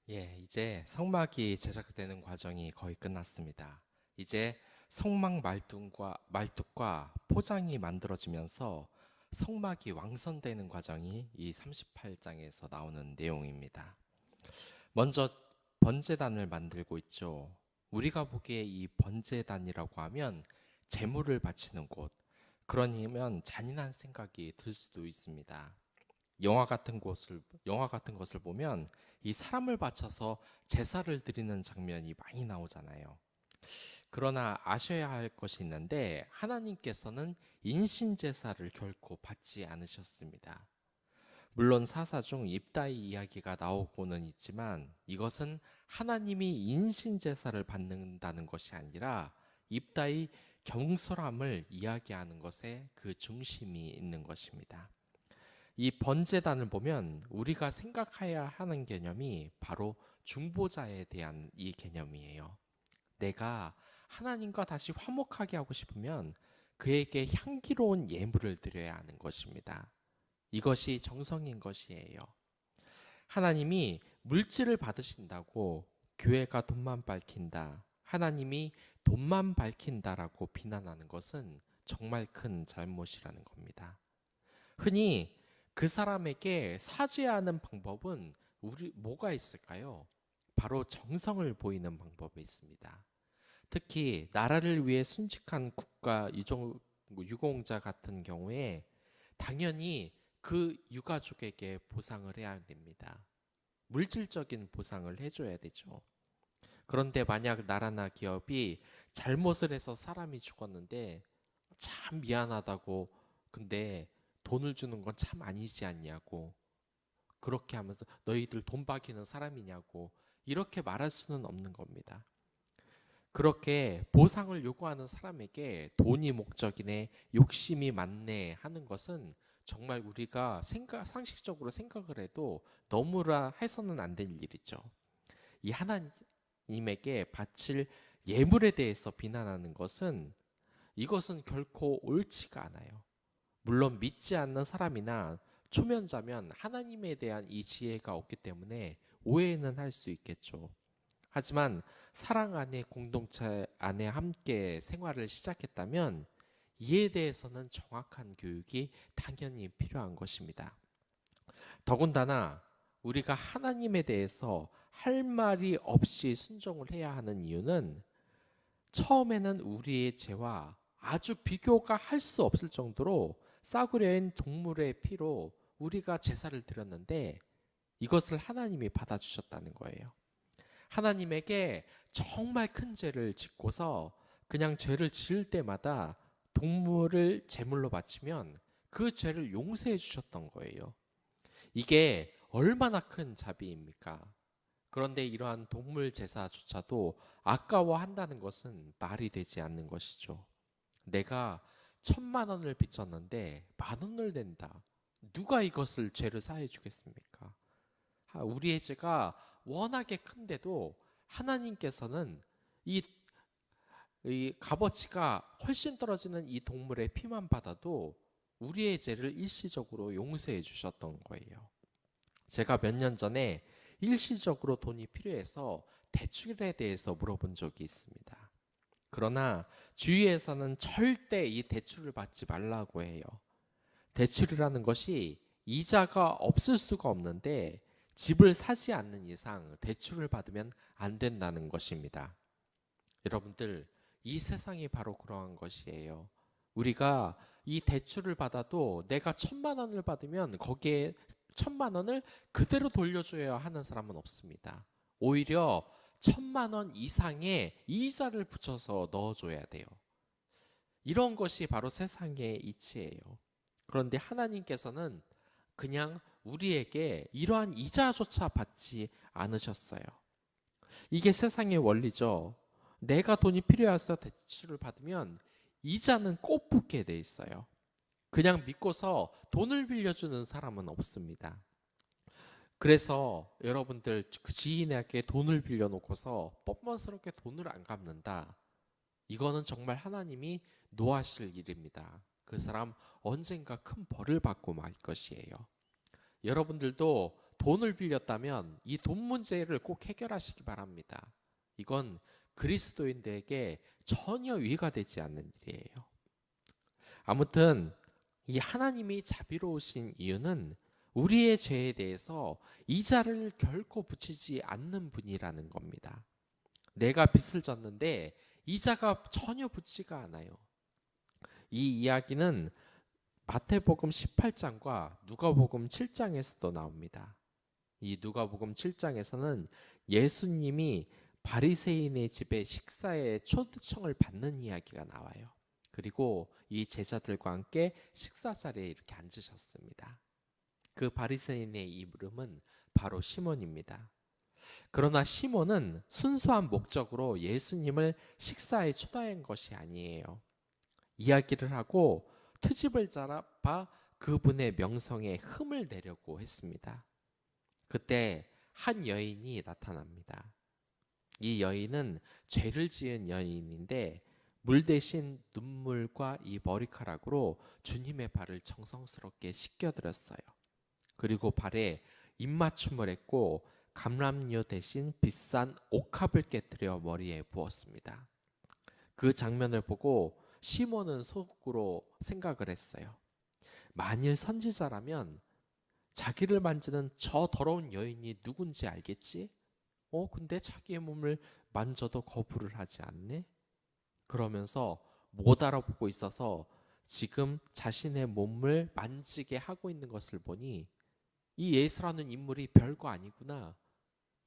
이제 성막이 제작되는 과정이 거의 끝났습니다. 이제 성막 말뚝과 포장이 만들어지면서 성막이 완성되는 과정이 이 38장에서 나오는 내용입니다. 먼저 번제단을 만들고 있죠. 우리가 보기에 이 번제단이라고 하면 제물을 바치는 곳, 그러면 잔인한 생각이 들 수도 있습니다. 영화 같은 것을 보면 이 사람을 바쳐서 제사를 드리는 장면이 많이 나오잖아요. 그러나 아셔야 할 것이 있는데 하나님께서는 인신 제사를 결코 받지 않으셨습니다. 물론 사사 중 입다의 이야기가 나오고는 있지만 이것은 하나님이 인신 제사를 받는다는 것이 아니라 입다의 경솔함을 이야기하는 것에 그 중심이 있는 것입니다. 이 번제단을 보면 우리가 생각해야 하는 개념이 바로 중보자에 대한 이 개념이에요. 내가 하나님과 다시 화목하게 하고 싶으면 그에게 향기로운 예물을 드려야 하는 것입니다. 이것이 정성인 것이에요. 하나님이 물질을 받으신다고 교회가 돈만 밝힌다, 하나님이 돈만 밝힌다라고 비난하는 것은 정말 큰 잘못이라는 겁니다. 흔히 그 사람에게 사죄하는 방법은 뭐가 있을까요? 바로 정성을 보이는 방법이 있습니다. 특히 나라를 위해 순직한 유공자 같은 경우에 당연히 그 유가족에게 보상을 해야 됩니다. 물질적인 보상을 해줘야 되죠. 그런데 만약 나라나 기업이 잘못을 해서 사람이 죽었는데 참 미안하다고, 근데 돈을 주는 건 참 아니지 않냐고, 그렇게 하면서 너희들 돈 바기는 사람이냐고 이렇게 말할 수는 없는 겁니다. 그렇게 보상을 요구하는 사람에게 돈이 목적이네, 욕심이 많네 하는 것은 정말 우리가 상식적으로 생각을 해도 너무나 해서는 안 될 일이죠. 이 하나님에게 바칠 예물에 대해서 비난하는 것은, 이것은 결코 옳지가 않아요. 물론 믿지 않는 사람이나 초면자면 하나님에 대한 이 지혜가 없기 때문에 오해는 할 수 있겠죠. 하지만 사랑 안에, 공동체 안에 함께 생활을 시작했다면 이에 대해서는 정확한 교육이 당연히 필요한 것입니다. 더군다나 우리가 하나님에 대해서 할 말이 없이 순종을 해야 하는 이유는, 처음에는 우리의 죄와 아주 비교가 할 수 없을 정도로 싸구려인 동물의 피로 우리가 제사를 드렸는데 이것을 하나님이 받아주셨다는 거예요. 하나님에게 정말 큰 죄를 짓고서 그냥 죄를 지을 때마다 동물을 제물로 바치면 그 죄를 용서해 주셨던 거예요. 이게 얼마나 큰 자비입니까? 그런데 이러한 동물 제사조차도 아까워한다는 것은 말이 되지 않는 것이죠. 내가 1,000,000원을 빚졌는데 10,000원을 낸다. 누가 이것을 죄를 사해 주겠습니까? 우리의 죄가 워낙에 큰데도 하나님께서는 이, 이 값어치가 훨씬 떨어지는 이 동물의 피만 받아도 우리의 죄를 일시적으로 용서해 주셨던 거예요. 제가 몇 년 전에 일시적으로 돈이 필요해서 대출에 대해서 물어본 적이 있습니다. 그러나 주위에서는 절대 이 대출을 받지 말라고 해요. 대출이라는 것이 이자가 없을 수가 없는데 집을 사지 않는 이상 대출을 받으면 안 된다는 것입니다. 여러분들, 이 세상이 바로 그러한 것이에요. 우리가 이 대출을 받아도 내가 1,000,000원을 받으면 거기에 1,000,000원을 그대로 돌려줘야 하는 사람은 없습니다. 오히려 1,000,000원 이상의 이자를 붙여서 넣어줘야 돼요. 이런 것이 바로 세상의 이치예요. 그런데 하나님께서는 그냥 우리에게 이러한 이자조차 받지 않으셨어요. 이게 세상의 원리죠. 내가 돈이 필요해서 대출을 받으면 이자는 꼭 붙게 돼 있어요. 그냥 믿고서 돈을 빌려주는 사람은 없습니다. 그래서 여러분들, 그 지인에게 돈을 빌려놓고서 뻔뻔스럽게 돈을 안 갚는다, 이거는 정말 하나님이 노하실 일입니다. 그 사람 언젠가 큰 벌을 받고 말 것이에요. 여러분들도 돈을 빌렸다면 이 돈 문제를 꼭 해결하시기 바랍니다. 이건 그리스도인들에게 전혀 위가 되지 않는 일이에요. 아무튼 이 하나님이 자비로우신 이유는 우리의 죄에 대해서 이자를 결코 붙이지 않는 분이라는 겁니다. 내가 빚을 졌는데 이자가 전혀 붙지가 않아요. 이 이야기는 마태복음 18장과 누가복음 7장에서도 나옵니다. 이 누가복음 7장에서는 예수님이 바리새인의 집에 식사에 초청을 받는 이야기가 나와요. 그리고 이 제자들과 함께 식사 자리에 이렇게 앉으셨습니다. 그 바리새인의 이름은 바로 시몬입니다. 그러나 시몬은 순수한 목적으로 예수님을 식사에 초대한 것이 아니에요. 이야기를 하고 트집을 잡아 그분의 명성에 흠을 내려고 했습니다. 그때 한 여인이 나타납니다. 이 여인은 죄를 지은 여인인데 물 대신 눈물과 이 머리카락으로 주님의 발을 정성스럽게 씻겨드렸어요. 그리고 발에 입맞춤을 했고 감람류 대신 비싼 옥합을 깨뜨려 머리에 부었습니다. 그 장면을 보고 시몬은 속으로 생각을 했어요. 만일 선지자라면 자기를 만지는 저 더러운 여인이 누군지 알겠지? 근데 자기의 몸을 만져도 거부를 하지 않네? 그러면서 못 알아보고 있어서 지금 자신의 몸을 만지게 하고 있는 것을 보니 이 예수라는 인물이 별거 아니구나.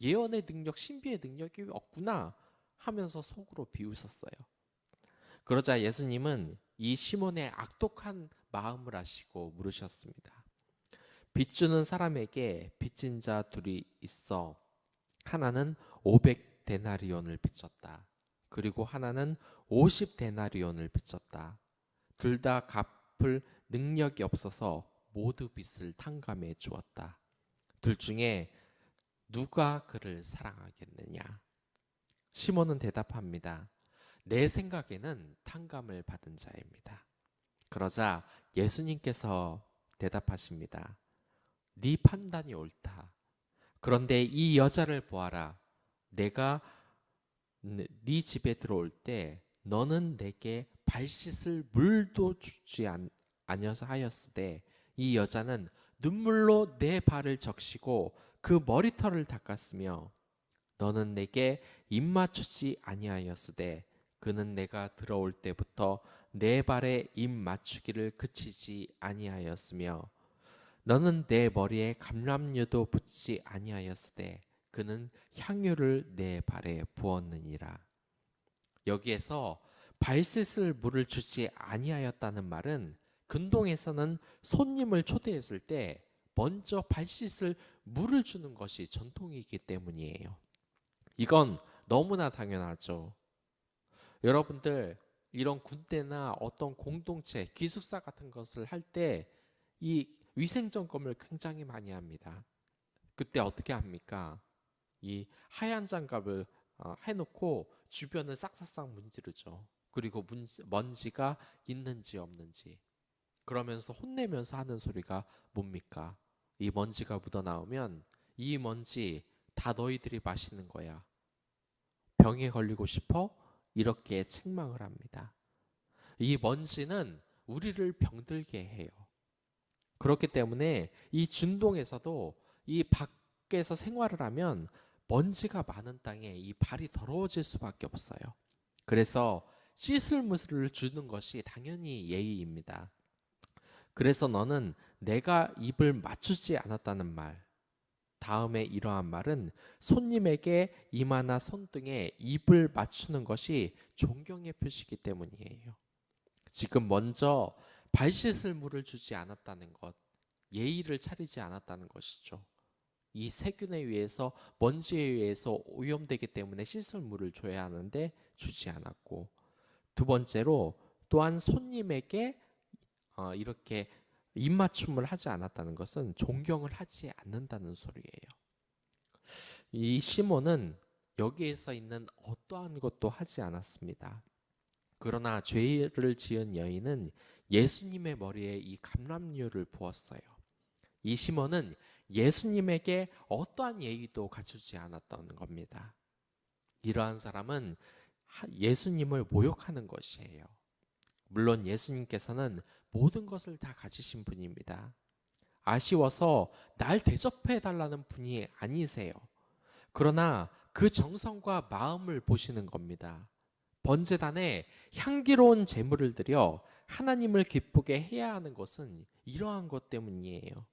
예언의 능력, 신비의 능력이 없구나 하면서 속으로 비웃었어요. 그러자 예수님은 이 시몬의 악독한 마음을 아시고 물으셨습니다. 빚주는 사람에게 빚진 자 둘이 있어. 하나는 500데나리온을 빚졌다. 그리고 하나는 50데나리온을 빚졌다. 둘 다 갚을 능력이 없어서 모두 빚을 탕감해 주었다. 둘 중에 누가 그를 사랑하겠느냐? 시몬은 대답합니다. 내 생각에는 탕감을 받은 자입니다. 그러자 예수님께서 대답하십니다. 네 판단이 옳다. 그런데 이 여자를 보아라. 내가 네 집에 들어올 때 너는 내게 발 씻을 물도 주지 아니어서 하였으되 이 여자는 눈물로 내 발을 적시고 그 머리털을 닦았으며 너는 내게 입 맞추지 아니하였으되 그는 내가 들어올 때부터 내 발에 입 맞추기를 그치지 아니하였으며 너는 내 머리에 감람류도 붓지 아니하였으되 그는 향유를 내 발에 부었느니라. 여기에서 발 씻을 물을 주지 아니하였다는 말은 근동에서는 손님을 초대했을 때 먼저 발 씻을 물을 주는 것이 전통이기 때문이에요. 이건 너무나 당연하죠. 여러분들 이런 군대나 어떤 공동체, 기숙사 같은 것을 할 때 이 위생 점검을 굉장히 많이 합니다. 그때 어떻게 합니까? 이 하얀 장갑을 해놓고 주변을 싹싹싹 문지르죠. 그리고 먼지가 있는지 없는지. 그러면서 혼내면서 하는 소리가 뭡니까? 이 먼지가 묻어나오면 이 먼지 다 너희들이 마시는 거야. 병에 걸리고 싶어? 이렇게 책망을 합니다. 이 먼지는 우리를 병들게 해요. 그렇기 때문에 이 준동에서도 이 밖에서 생활을 하면 먼지가 많은 땅에 이 발이 더러워질 수밖에 없어요. 그래서 씻을 물을 주는 것이 당연히 예의입니다. 그래서 너는 내가 입을 맞추지 않았다는 말, 다음에 이러한 말은 손님에게 이마나 손등에 입을 맞추는 것이 존경의 표시이기 때문이에요. 지금 먼저 발 씻을 물을 주지 않았다는 것, 예의를 차리지 않았다는 것이죠. 이 세균에 의해서 먼지에 의해서 오염되기 때문에 씻을 물을 줘야 하는데 주지 않았고, 두 번째로 또한 손님에게 이렇게 입맞춤을 하지 않았다는 것은 존경을 하지 않는다는 소리예요. 이 시몬은 여기에서 있는 어떠한 것도 하지 않았습니다. 그러나 죄를 지은 여인은 예수님의 머리에 이 감람류를 부었어요. 이 시몬은 예수님에게 어떠한 예의도 갖추지 않았던 겁니다. 이러한 사람은 예수님을 모욕하는 것이에요. 물론 예수님께서는 모든 것을 다 가지신 분입니다. 아쉬워서 날 대접해 달라는 분이 아니세요. 그러나 그 정성과 마음을 보시는 겁니다. 번제단에 향기로운 제물을 드려 하나님을 기쁘게 해야 하는 것은 이러한 것 때문이에요.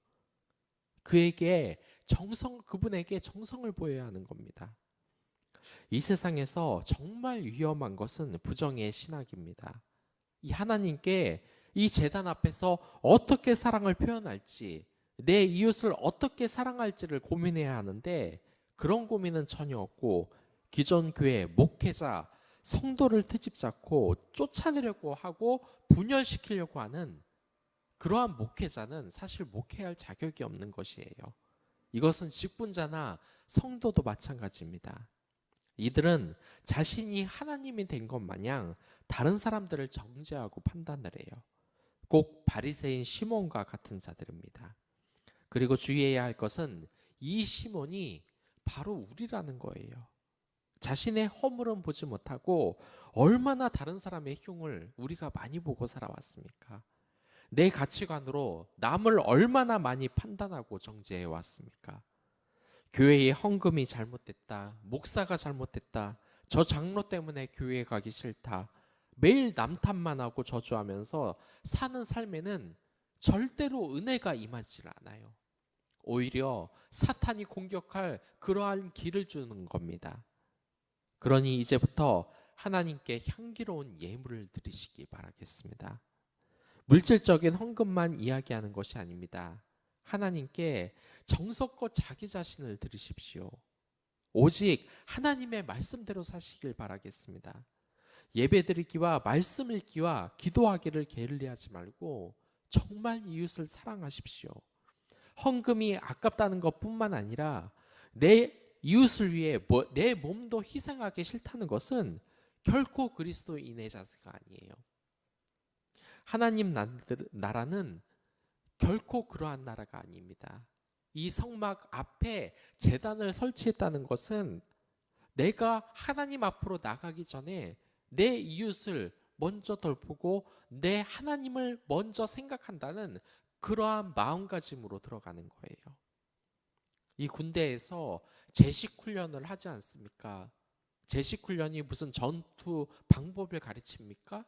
그분에게 정성을 보여야 하는 겁니다. 이 세상에서 정말 위험한 것은 부정의 신학입니다. 이 하나님께 이 제단 앞에서 어떻게 사랑을 표현할지, 내 이웃을 어떻게 사랑할지를 고민해야 하는데 그런 고민은 전혀 없고 기존 교회 목회자, 성도를 트집 잡고 쫓아내려고 하고 분열시키려고 하는 그러한 목회자는 사실 목회할 자격이 없는 것이에요. 이것은 직분자나 성도도 마찬가지입니다. 이들은 자신이 하나님이 된 것 마냥 다른 사람들을 정죄하고 판단을 해요. 꼭 바리새인 시몬과 같은 자들입니다. 그리고 주의해야 할 것은 이 시몬이 바로 우리라는 거예요. 자신의 허물은 보지 못하고 얼마나 다른 사람의 흉을 우리가 많이 보고 살아왔습니까? 내 가치관으로 남을 얼마나 많이 판단하고 정죄해 왔습니까? 교회의 헌금이 잘못됐다, 목사가 잘못됐다, 저 장로 때문에 교회에 가기 싫다, 매일 남탓만 하고 저주하면서 사는 삶에는 절대로 은혜가 임하지 않아요. 오히려 사탄이 공격할 그러한 길을 주는 겁니다. 그러니 이제부터 하나님께 향기로운 예물을 드리시기 바라겠습니다. 물질적인 헌금만 이야기하는 것이 아닙니다. 하나님께 정성껏 자기 자신을 드리십시오. 오직 하나님의 말씀대로 사시길 바라겠습니다. 예배드리기와 말씀 읽기와 기도하기를 게을리하지 말고 정말 이웃을 사랑하십시오. 헌금이 아깝다는 것뿐만 아니라 내 이웃을 위해 내 몸도 희생하기 싫다는 것은 결코 그리스도인의 자세가 아니에요. 하나님 나라는 결코 그러한 나라가 아닙니다. 이 성막 앞에 제단을 설치했다는 것은 내가 하나님 앞으로 나가기 전에 내 이웃을 먼저 돌보고 내 하나님을 먼저 생각한다는 그러한 마음가짐으로 들어가는 거예요. 이 군대에서 제식 훈련을 하지 않습니까? 제식 훈련이 무슨 전투 방법을 가르칩니까?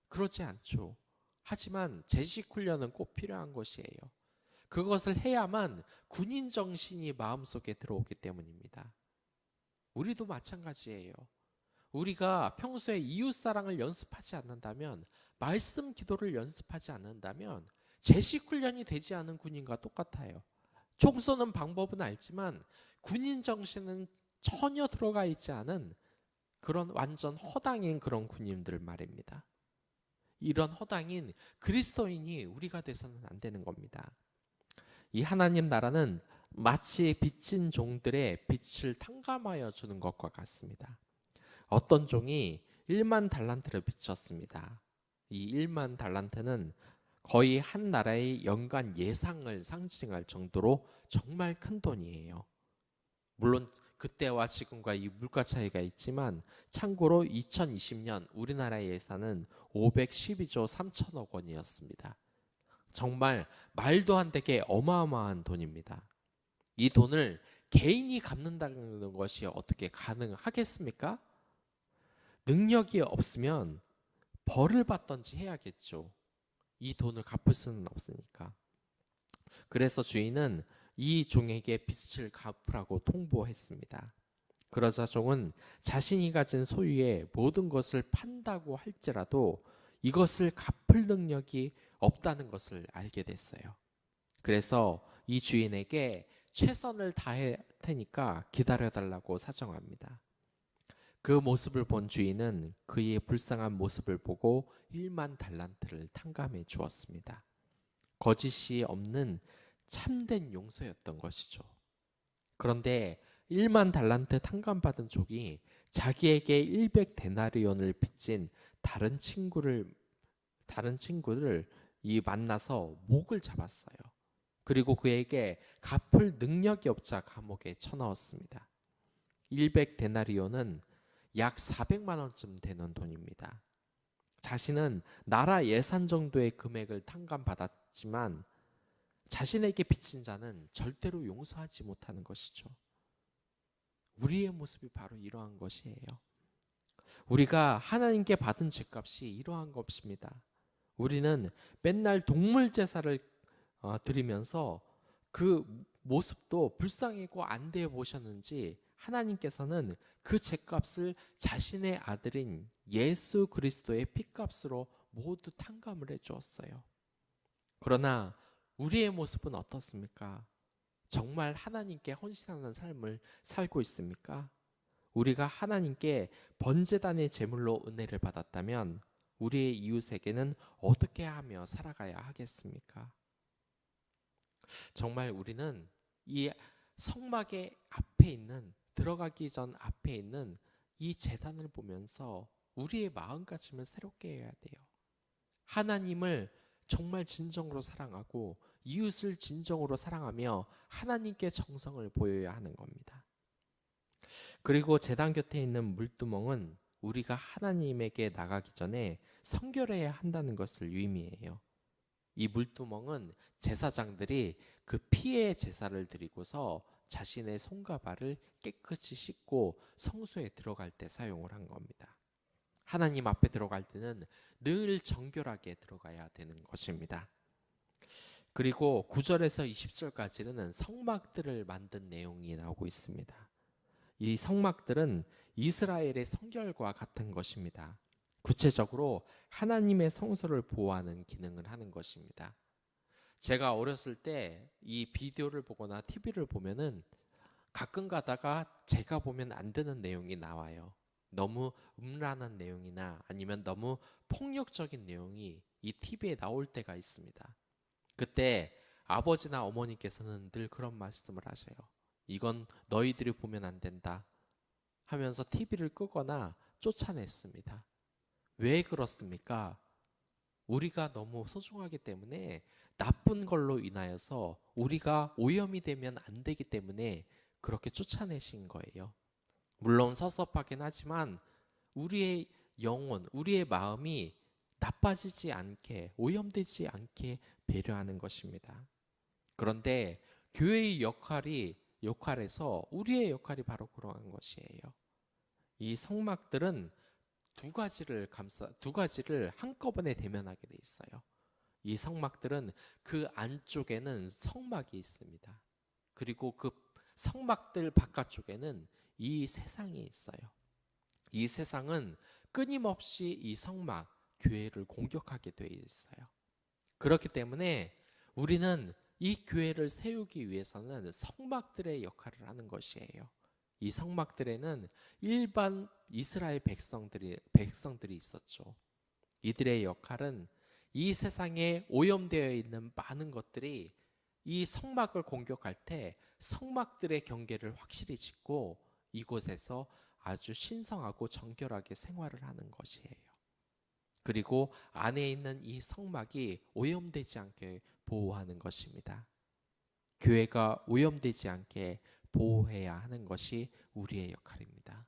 그렇지 않죠. 하지만 제식 훈련은 꼭 필요한 것이에요. 그것을 해야만 군인 정신이 마음속에 들어오기 때문입니다. 우리도 마찬가지예요. 우리가 평소에 이웃 사랑을 연습하지 않는다면, 말씀 기도를 연습하지 않는다면 제식 훈련이 되지 않은 군인과 똑같아요. 총 쏘는 방법은 알지만 군인 정신은 전혀 들어가 있지 않은 그런 완전 허당인 그런 군인들 말입니다. 이런 허당인 그리스도인이 우리가 돼서는 안 되는 겁니다. 이 하나님 나라는 마치 빚진 종들의 빚을 탕감하여 주는 것과 같습니다. 어떤 종이 1만 달란트를 빚졌습니다. 이 1만 달란트는 거의 한 나라의 연간 예상을 상징할 정도로 정말 큰 돈이에요. 물론 그때와 지금과 이 물가 차이가 있지만 참고로 2020년 우리나라의 예산은 512조 3천억 원이었습니다. 정말 말도 안 되게 어마어마한 돈입니다. 이 돈을 개인이 갚는다는 것이 어떻게 가능하겠습니까? 능력이 없으면 벌을 받던지 해야겠죠. 이 돈을 갚을 수는 없으니까. 그래서 주인은 이 종에게 빚을 갚으라고 통보했습니다. 그러자 종은 자신이 가진 소유의 모든 것을 판다고 할지라도 이것을 갚을 능력이 없다는 것을 알게 됐어요. 그래서 이 주인에게 최선을 다할 테니까 기다려달라고 사정합니다. 그 모습을 본 주인은 그의 불쌍한 모습을 보고 1만 달란트를 탕감해 주었습니다. 거짓이 없는 참된 용서였던 것이죠. 그런데 1만 달란트 탕감받은 족이 자기에게 100데나리온을 빚진 다른 친구를 만나서 목을 잡았어요. 그리고 그에게 갚을 능력이 없자 감옥에 쳐넣었습니다. 100데나리온은 약 400만 원쯤 되는 돈입니다. 자신은 나라 예산 정도의 금액을 탕감받았지만 자신에게 빚진 자는 절대로 용서하지 못하는 것이죠. 우리의 모습이 바로 이러한 것이에요. 우리가 하나님께 받은 죄값이 이러한 것입니다. 우리는 맨날 동물 제사를 드리면서 그 모습도 불쌍하고 안대해 보셨는지 하나님께서는 그 죄값을 자신의 아들인 예수 그리스도의 피값으로 모두 탕감을 해 주었어요. 그러나 우리의 모습은 어떻습니까? 정말 하나님께 헌신하는 삶을 살고 있습니까? 우리가 하나님께 번제단의 제물로 은혜를 받았다면 우리의 이웃에게는 어떻게 하며 살아가야 하겠습니까? 정말 우리는 이 성막의 앞에 있는, 들어가기 전 앞에 있는 이 제단을 보면서 우리의 마음가짐을 새롭게 해야 돼요. 하나님을 정말 진정으로 사랑하고 이웃을 진정으로 사랑하며 하나님께 정성을 보여야 하는 겁니다. 그리고 제단 곁에 있는 물두멍은 우리가 하나님에게 나가기 전에 성결해야 한다는 것을 의미해요. 이 물두멍은 제사장들이 그 피의 제사를 드리고서 자신의 손과 발을 깨끗이 씻고 성소에 들어갈 때 사용을 한 겁니다. 하나님 앞에 들어갈 때는 늘 정결하게 들어가야 되는 것입니다. 그리고 9절에서 20절까지는 성막들을 만든 내용이 나오고 있습니다. 이 성막들은 이스라엘의 성결과 같은 것입니다. 구체적으로 하나님의 성소를 보호하는 기능을 하는 것입니다. 제가 어렸을 때 이 비디오를 보거나 TV를 보면은 가끔 가다가 제가 보면 안 되는 내용이 나와요. 너무 음란한 내용이나 아니면 너무 폭력적인 내용이 이 TV에 나올 때가 있습니다. 그때 아버지나 어머니께서는 늘 그런 말씀을 하셔요. 이건 너희들이 보면 안 된다 하면서 TV를 끄거나 쫓아냈습니다. 왜 그렇습니까? 우리가 너무 소중하기 때문에 나쁜 걸로 인하여서 우리가 오염이 되면 안 되기 때문에 그렇게 쫓아내신 거예요. 물론 섭섭하긴 하지만 우리의 영혼, 우리의 마음이 나빠지지 않게, 오염되지 않게 배려하는 것입니다. 그런데 교회의 역할에서 우리의 역할이 바로 그러한 것이에요. 이 성막들은 두 가지를 한꺼번에 대면하게 돼 있어요. 이 성막들은 그 안쪽에는 성막이 있습니다. 그리고 그 성막들 바깥쪽에는 이 세상이 있어요. 이 세상은 끊임없이 이 성막, 교회를 공격하게 돼 있어요. 그렇기 때문에 우리는 이 교회를 세우기 위해서는 성막들의 역할을 하는 것이에요. 이 성막들에는 일반 이스라엘 백성들이 있었죠. 이들의 역할은 이 세상에 오염되어 있는 많은 것들이 이 성막을 공격할 때 성막들의 경계를 확실히 짓고 이곳에서 아주 신성하고 정결하게 생활을 하는 것이에요. 그리고 안에 있는 이 성막이 오염되지 않게 보호하는 것입니다. 교회가 오염되지 않게 보호해야 하는 것이 우리의 역할입니다.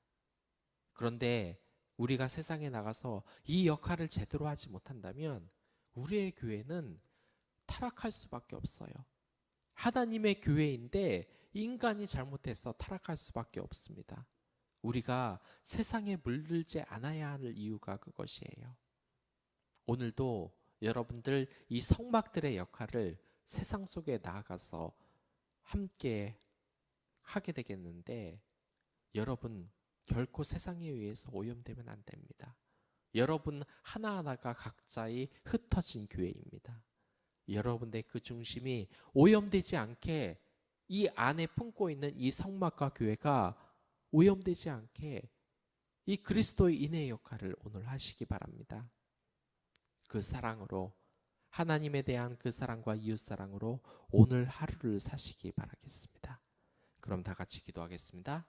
그런데 우리가 세상에 나가서 이 역할을 제대로 하지 못한다면 우리의 교회는 타락할 수밖에 없어요. 하나님의 교회인데 인간이 잘못해서 타락할 수밖에 없습니다. 우리가 세상에 물들지 않아야 할 이유가 그것이에요. 오늘도 여러분들 이 성막들의 역할을 세상 속에 나아가서 함께 하게 되겠는데 여러분 결코 세상에 의해서 오염되면 안 됩니다. 여러분 하나하나가 각자의 흩어진 교회입니다. 여러분의 그 중심이 오염되지 않게 이 안에 품고 있는 이 성막과 교회가 오염되지 않게 이 그리스도의 인의 역할을 오늘 하시기 바랍니다. 그 사랑으로 하나님에 대한 그 사랑과 이웃 사랑으로 오늘 하루를 사시기 바라겠습니다. 그럼 다 같이 기도하겠습니다.